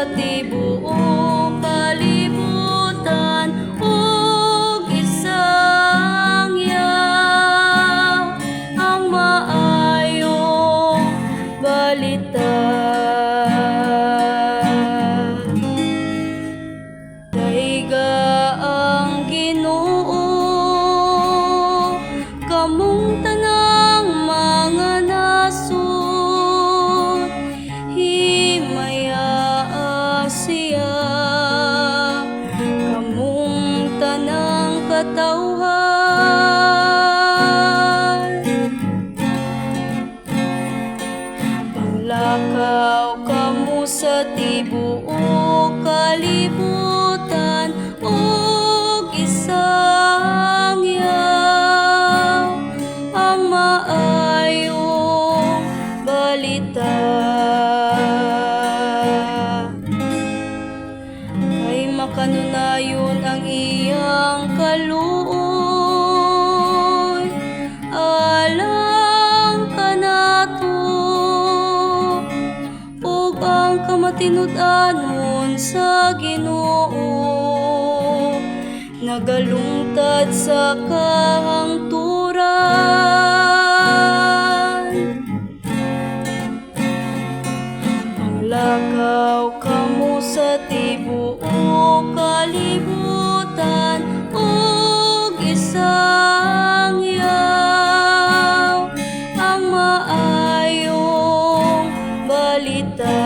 sa tibuok kalibutan, ug isang yaw ang maayong balita. Daiga ang Ginoo, kamong tanang mga nasod, himaya siya, kamong tanang katawhan. Panglakaw kamo sa tibuok kalibutan, ug isang yaw ang maayong balita. Kay makanunayon ang iyang kaluoy, alang kanato, ug ang kamatinud-anon sa Ginoo nagalungtad sa kahangturan. Panglakaw kamo sa tibuok kalibutan, ug isang yaw ang maayong balita.